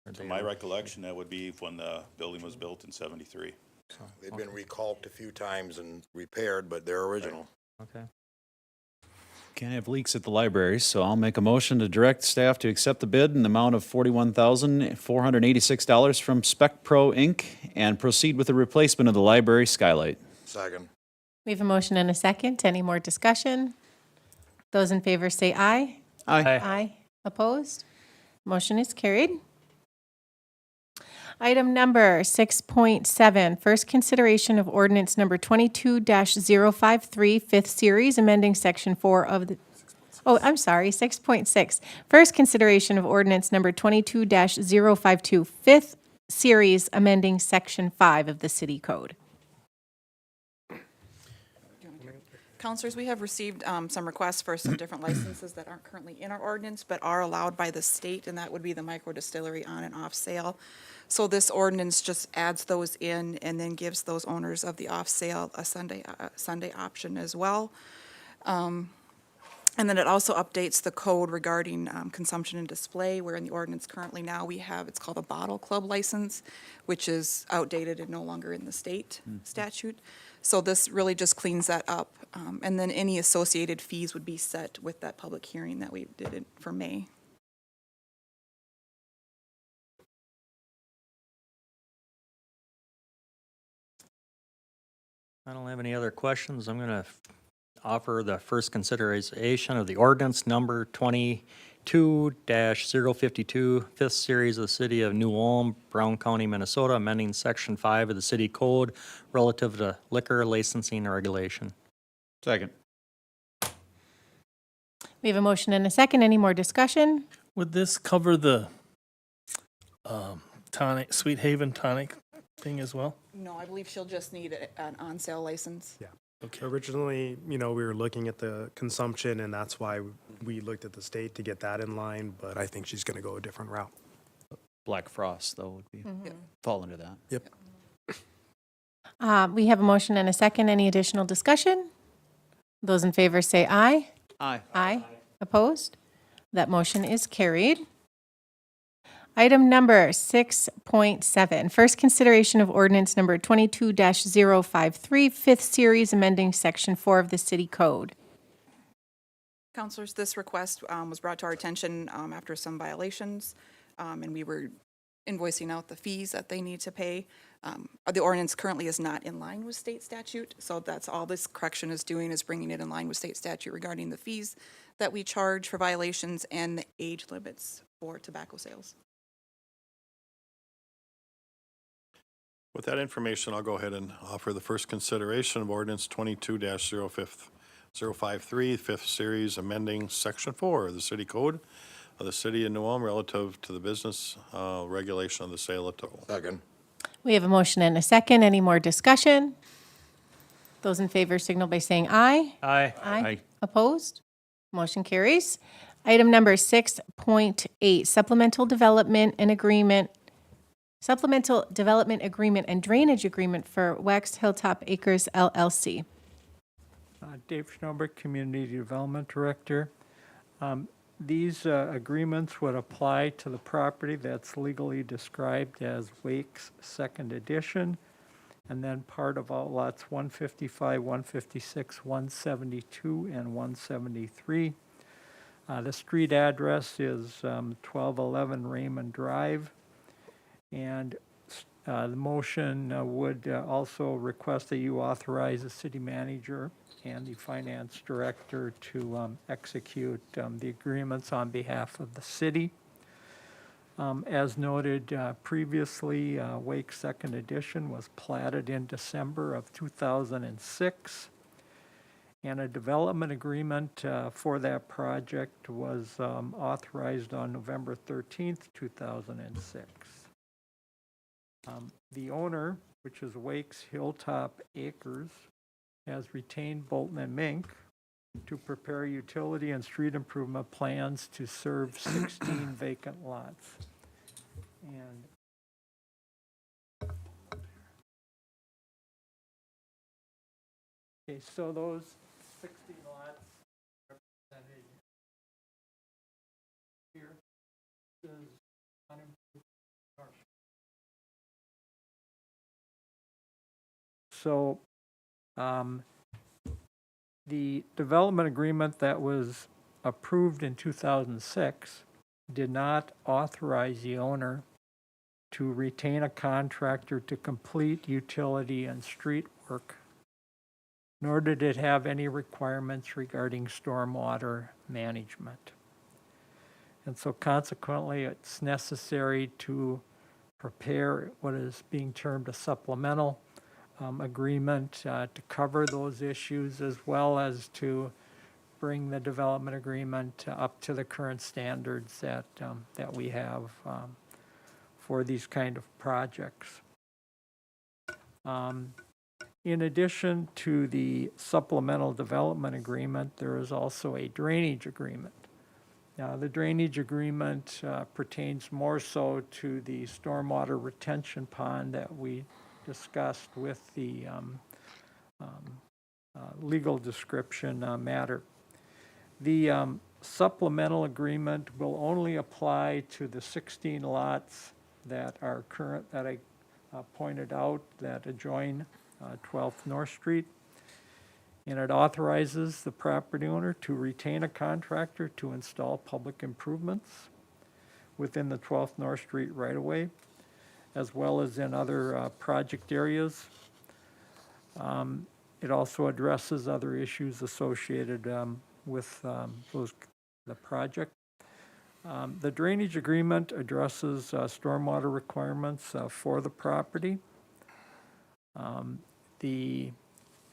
Are To they- my recollection, that would be when the building was built in 73. They've been recalked a few times and repaired, but they're original. Okay. Can't have leaks at the library, so I'll make a motion to direct staff to accept the bid in the amount of $41,486 from Spec Pro Inc. and proceed with the replacement of the library skylight. Second. We have a motion and a second. Any more discussion? Those in favor say aye. Aye. Aye. Opposed? Motion is carried. Item number 6.7, first consideration of ordinance number 22-053, fifth series, amending section 4 of the, 6.6. First consideration of ordinance number 22-052, fifth series, amending section 5 of the city code. Counselors, we have received some requests for some different licenses that aren't currently in our ordinance, but are allowed by the state, and that would be the micro distillery on and off sale. So this ordinance just adds those in and then gives those owners of the off sale a Sunday option as well. And then it also updates the code regarding consumption and display, where in the ordinance currently now we have, it's called a bottle club license, which is outdated and no longer in the state statute. So this really just cleans that up. And then any associated fees would be set with that public hearing that we did it for May. I don't have any other questions. I'm going to offer the first consideration of the ordinance number 22-052, fifth series of the City of New Ulm, Brown County, Minnesota, amending Section 5 of the City Code relative to liquor licensing regulation. Second. We have a motion and a second. Any more discussion? Would this cover the tonic, Sweet Haven tonic thing as well? No, I believe she'll just need an on-sale license. Yeah. Okay. Originally, we were looking at the consumption, and that's why we looked at the state to get that in line, but I think she's going to go a different route. Black Frost, though, would be fall into that. Yep. We have a motion and a second. Any additional discussion? Those in favor say aye. Aye. Aye. Opposed? That motion is carried. Item number 6.7, first consideration of ordinance number 22-053, fifth series, amending Section 4 of the City Code. Counselors, this request was brought to our attention after some violations, and we were invoicing out the fees that they need to pay. The ordinance currently is not in line with state statute, so that's all this correction is doing, is bringing it in line with state statute regarding the fees that we charge for violations and the age limits for tobacco sales. With that information, I'll go ahead and offer the first consideration of ordinance 22-053, fifth series, amending Section 4 of the City Code of the City of New Ulm relative to the business regulation of the sale of tobacco. Second. We have a motion and a second. Any more discussion? Those in favor signal by saying aye. Aye. Aye. Opposed? Motion carries. Item number 6.8, supplemental development agreement and drainage agreement for Wax Hilltop Acres LLC. Dave Schnobert, Community Development Director. These agreements would apply to the property that's legally described as Wake's Second Edition, and then part of all lots 155, 156, 172, and 173. The street address is 1211 Raymond Drive, and the motion would also request that you authorize the city manager and the finance director to execute the agreements on behalf of the city. As noted previously, Wake Second Edition was platted in December of 2006, and a development agreement for that project was authorized on November 13th, 2006. The owner, which is Wake's Hilltop Acres, has retained Bolton and Mink to prepare utility and street improvement plans to serve 16 vacant lots. And okay, so those 16 lots represented here is unimproved commercial. So the development agreement that was approved in 2006 did not authorize the owner to retain a contractor to complete utility and street work, nor did it have any requirements regarding stormwater management. And so consequently, it's necessary to prepare what is being termed a supplemental agreement to cover those issues, as well as to bring the development agreement up to the current standards that we have for these kind of projects. In addition to the supplemental development agreement, there is also a drainage agreement. Now, the drainage agreement pertains more so to the stormwater retention pond that we discussed with the legal description matter. The supplemental agreement will only apply to the 16 lots that are current, that I pointed out, that adjoin 12th North Street. And it authorizes the property owner to retain a contractor to install public improvements within the 12th North Street right-of-way, as well as in other project areas. It also addresses other issues associated with the project. The drainage agreement addresses stormwater requirements for the property. The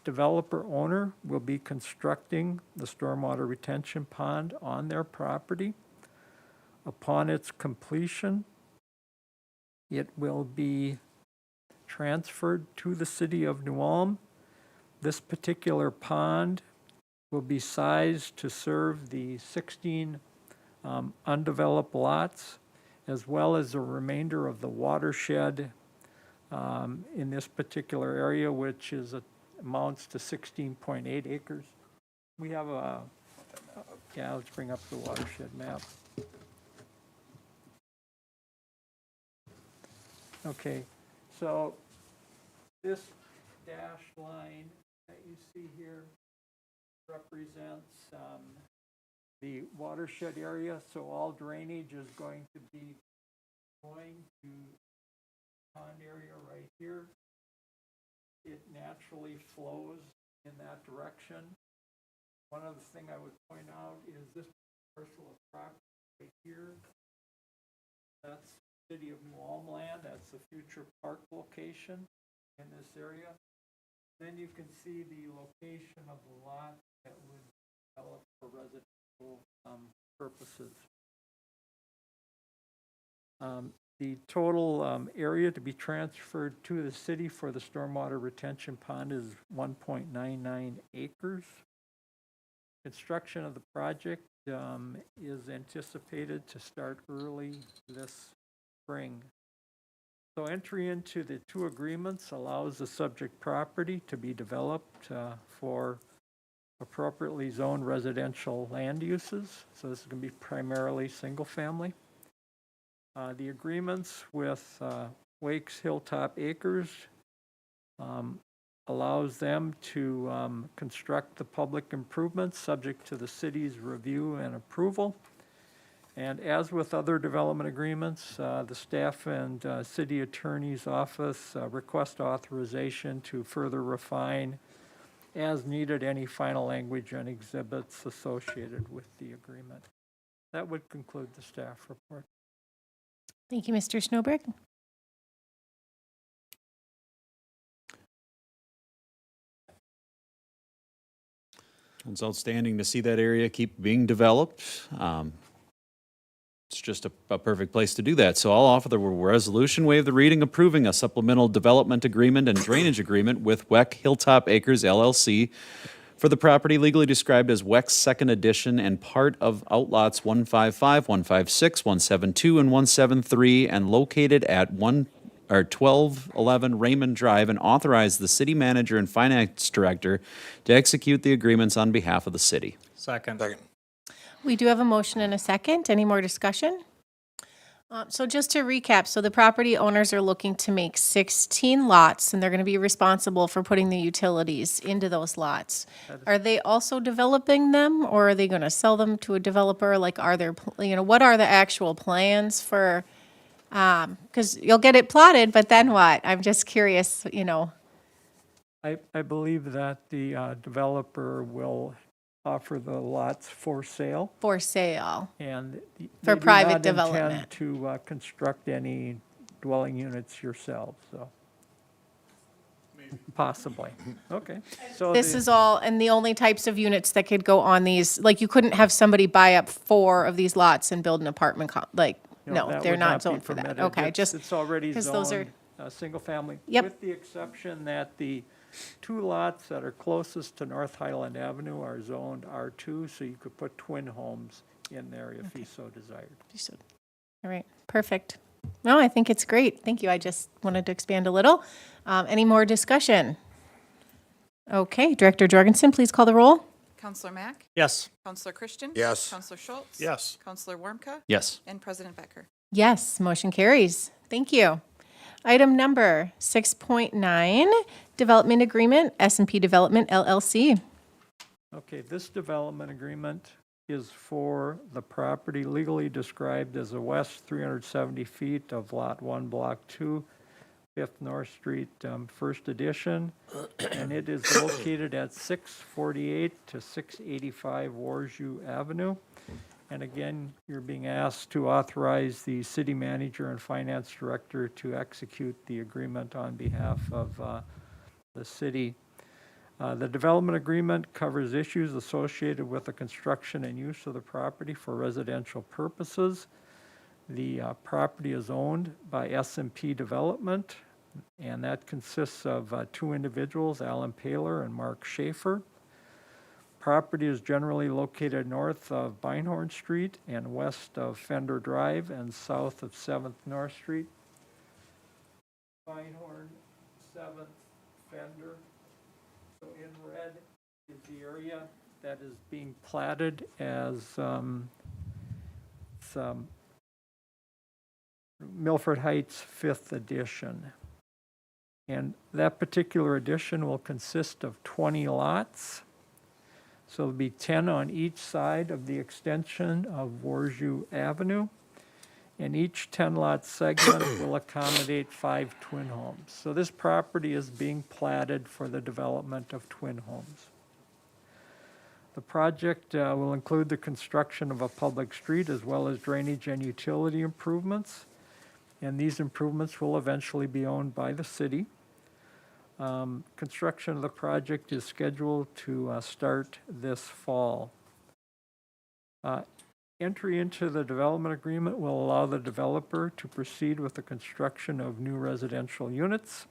developer owner will be constructing the stormwater retention pond on their property. Upon its completion, it will be transferred to the city of New Ulm. This particular pond will be sized to serve the 16 undeveloped lots, as well as the remainder of the watershed in this particular area, which amounts to 16.8 acres. We have let's bring up the watershed map. Okay, so this dashed line that you see here represents the watershed area, so all drainage is going to be going to pond area right here. It naturally flows in that direction. One other thing I would point out is this parcel of property right here. That's City of New Ulm land. That's the future park location in this area. Then you can see the location of the lot that would develop for residential purposes. The total area to be transferred to the city for the stormwater retention pond is 1.99 acres. Construction of the project is anticipated to start early this spring. So entry into the two agreements allows the subject property to be developed for appropriately zoned residential land uses. So this is going to be primarily single family. The agreements with Wake's Hilltop Acres allows them to construct the public improvements subject to the city's review and approval. And as with other development agreements, the staff and city attorney's office request authorization to further refine as needed any final language and exhibits associated with the agreement. That would conclude the staff report. Thank you, Mr. Snowberg. It's outstanding to see that area keep being developed. It's just a perfect place to do that. So I'll offer the resolution, waive the reading, approving a supplemental development agreement and drainage agreement with WEC Hilltop Acres LLC for the property legally described as WEC's Second Edition and part of outlots 155, 156, 172, and 173, and located at 1211 Raymond Drive, and authorize the city manager and finance director to execute the agreements on behalf of the city. Second. We do have a motion and a second. Any more discussion? So just to recap, so the property owners are looking to make 16 lots, and they're going to be responsible for putting the utilities into those lots. Are they also developing them, or are they going to sell them to a developer? Like, are there, what are the actual plans for, because you'll get it plotted, but then what? I'm just curious, I believe that the developer will offer the lots for sale. For sale. And For they do private not development. intend to construct any dwelling units yourselves, so. Possibly. Okay. So This is all, and the only types of units that could go on these, like, you couldn't have somebody buy up 4 of these lots and build an apartment, no, that they're would not be zoned for that. permitted. Okay, just, It's already 'cause those are- zoned, single family. Yep. With the exception that the two lots that are closest to North Highland Avenue are zoned R2, so you could put twin homes in there if you so desired. All right, perfect. No, I think it's great. Thank you. I just wanted to expand a little. Any more discussion? Okay, Director Jorgensen, please call the roll. Counselor Mack? Yes. Counselor Christian? Yes. Counselor Schultz? Yes. Counselor Warmka? Yes. And President Becker? Yes, motion carries. Thank you. Item number 6.9, Development Agreement, S&P Development LLC. Okay, this development agreement is for the property legally described as the west 370 feet of Lot 1, Block 2, 5th North Street, First Edition, and it is located at 648 to 685 Warju Avenue. And again, you're being asked to authorize the city manager and finance director to execute the agreement on behalf of the city. The development agreement covers issues associated with the construction and use of the property for residential purposes. The property is owned by S&P Development, and that consists of two individuals, Alan Paler and Mark Schaefer. Property is generally located north of Beinhorn Street and west of Fender Drive and south of 7th North Street. Beinhorn, 7th, Fender. So in red is the area that is being platted as Milford Heights 5th Edition. And that particular edition will consist of 20 lots. So there'll be 10 on each side of the extension of Warju Avenue. And each 10-lot segment will accommodate 5 twin homes. So this property is being platted for the development of twin homes. The project will include the construction of a public street as well as drainage and utility improvements. And these improvements will eventually be owned by the city. Construction of the project is scheduled to start this fall. Entry into the development agreement will allow the developer to proceed with the construction of new residential units.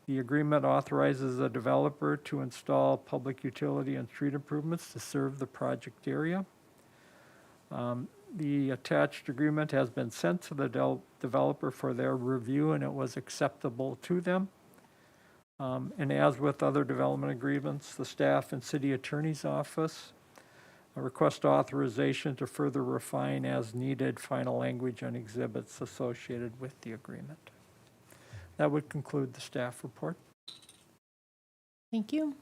The agreement authorizes the developer to install public utility and street improvements to serve the project area. The attached agreement has been sent to the developer for their review, and it was acceptable to them. And as with other development agreements, the staff and city attorney's office request authorization to further refine as needed final language and exhibits associated with the agreement. That would conclude the staff report. Thank you.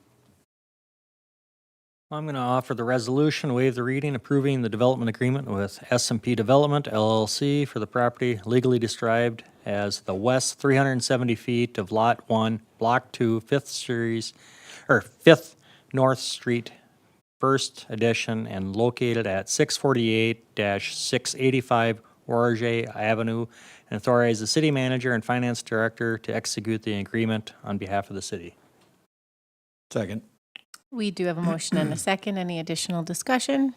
I'm going to offer the resolution, waive the reading, approving the development agreement with S&P Development LLC for the property legally described as the west 370 feet of Lot 1, Block 2, 5th North Street, First Edition, and located at 648-685 Warje Avenue, and authorize the city manager and finance director to execute the agreement on behalf of the city. Second. We do have a motion and a second. Any additional discussion?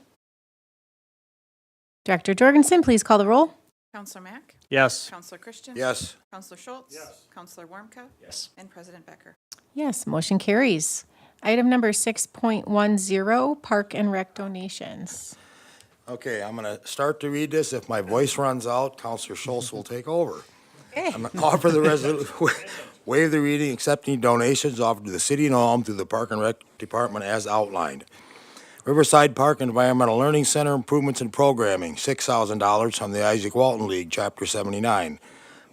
Director Jorgensen, please call the roll. Counselor Mack? Yes. Counselor Christian? Yes. Counselor Schultz? Yes. Counselor Warmka? Yes. And President Becker? Yes, motion carries. Item number 6.10, Park and Rec donations. Okay, I'm going to start to read this. If my voice runs out, Counselor Schultz will take over. I'm going to offer the resolution, waive the reading, accepting donations offered to the city and home through the Park and Rec Department as outlined. Riverside Park Environmental Learning Center improvements and programming, $6,000 from the Isaac Walton League, Chapter 79.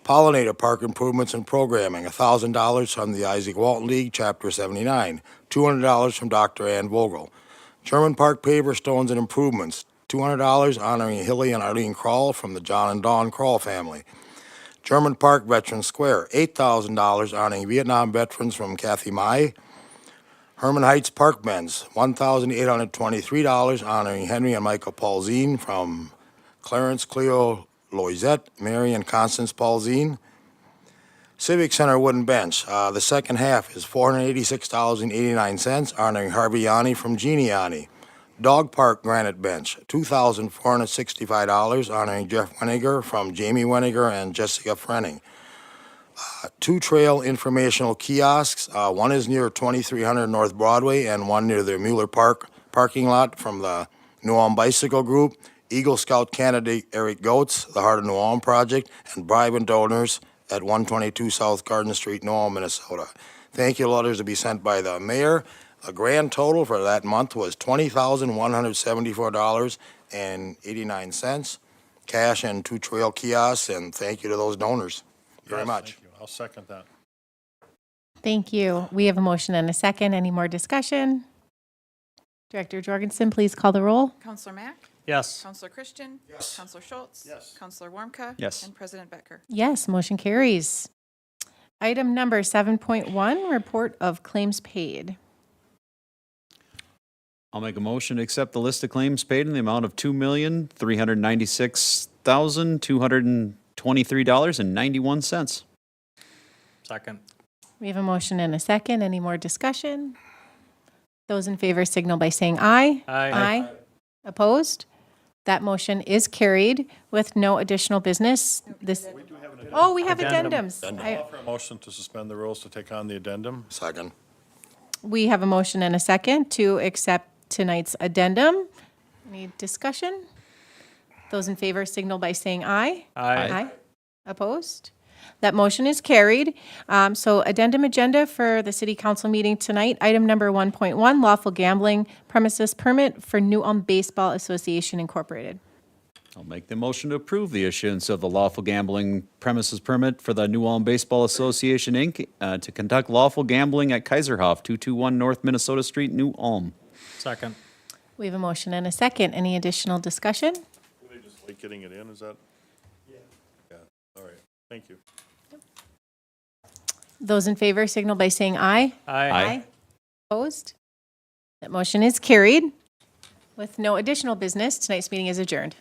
Pollinator Park improvements and programming, $1,000 from the Isaac Walton League, Chapter 79. $200 from Dr. Ann Vogel. Sherman Park paver stones and improvements, $200 honoring Hilly and Arlene Kroll from the John and Dawn Kroll family. German Park Veterans Square, $8,000 honoring Vietnam veterans from Kathy Mai. Herman Heights Park Bench, $1,823 honoring Henry and Michael Paulzine from Clarence Cleo Loisette, Mary and Constance Paulzine. Civic Center Wooden Bench, the second half is $486.89 honoring Harvey Yanni from Jeannie Yanni. Dog Park Granite Bench, $2,465 honoring Jeff Weniger from Jamie Weniger and Jessica Frenning. 2 trail informational kiosks. One is near 2300 North Broadway and one near the Mueller Park parking lot from the New Ulm Bicycle Group, Eagle Scout candidate Eric Goetz, the Heart of New Ulm Project, and bribe and donors at 122 South Garden Street, New Ulm, Minnesota. Thank you letters to be sent by the mayor. A grand total for that month was $20,174.89, cash and 2 trail kiosks, and thank you to those donors very Yes, much. thank you. I'll second that. Thank you. We have a motion and a second. Any more discussion? Director Jorgensen, please call the roll. Counselor Mack? Yes. Counselor Christian? Yes. Counselor Schultz? Yes. Counselor Warmka? Yes. And President Becker? Yes, motion carries. Item number 7.1, report of claims paid. I'll make a motion to accept the list of claims paid in the amount of $2,396,223.91. Second. We have a motion and a second. Any more discussion? Those in favor signal by saying aye. Aye. Opposed? That motion is carried with no additional business. This. Oh, we have addendums. I- Offer a motion to suspend the rules to take on the addendum. Second. We have a motion and a second to accept tonight's addendum. Any discussion? Those in favor signal by saying aye. Aye. Opposed? That motion is carried. So addendum agenda for the city council meeting tonight. Item number 1.1, lawful gambling premises permit for New Ulm Baseball Association Incorporated. I'll make the motion to approve the issuance of the lawful gambling premises permit for the New Ulm Baseball Association, Inc. To conduct lawful gambling at Kaiserhof, 221 North Minnesota Street, New Ulm. Second. We have a motion and a second. Any additional discussion? Do they just like getting it in, is that? Yeah. Yeah, all right, thank you. Those in favor signal by saying aye. Aye. Opposed? That motion is carried. With no additional business, tonight's meeting is adjourned.